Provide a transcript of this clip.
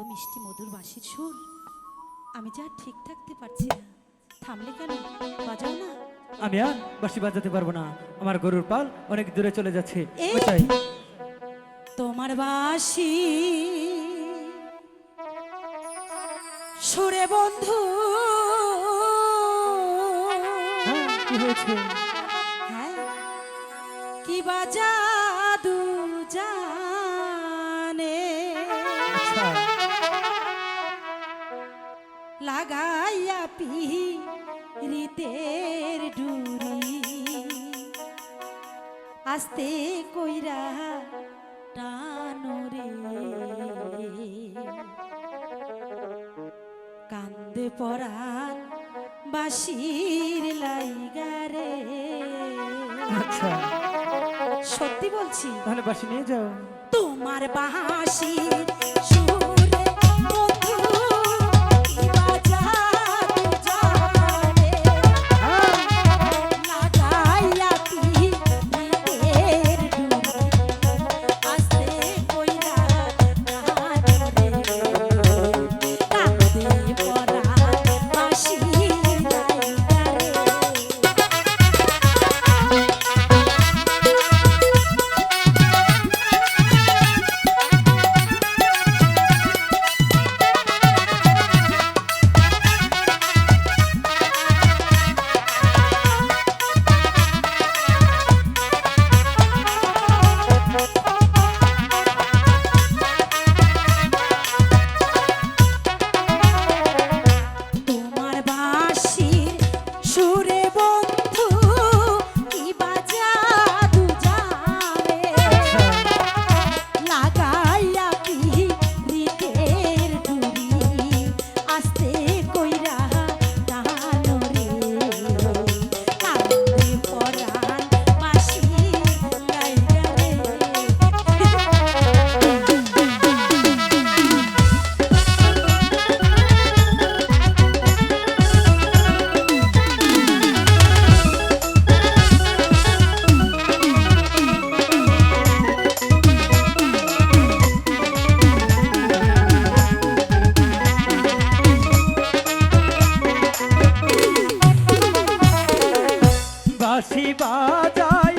মিষ্টি মধুর বাঁশির সুর আমি যা ঠিক থাকতে পারছি না। থামলে কেন? বাজাও না। আমি আর বাঁশি বাজাতে পারবো না, আমার গরুর পাল অনেক দূরে চলে যাচ্ছে। এই ওটাই তোমার বাঁশি সুরে বন্ধু, হ্যাঁ, কি হয়েছে? হ্যাঁ কি বাজাদু জানে আচ্ছা, লাগাইয়া পিরিতের ডুরি আস্তে কইরা টানোরে কান্দে পরাণ বাঁশির লাইগারে। আচ্ছা, সত্যি বলছি। তাহলে বাঁশি নিয়ে যাও। তোমার বাঁশি সুরে বন্ধু কি বাজাদু জানে লাগাইয়া পিরিতের ডুরি আস্তে কইরা টানোরে কান্দে পরাণ বাঁশির লাইগারে। তোমার বাঁশির সুরে বন্ধু কি বাজাদু জানে লাগাইয়া পিরিতের ডুরি আস্তে কইরা টানোরে কান্দে পরাণ বাঁশির লাইগারে। বাঁশি বাজাই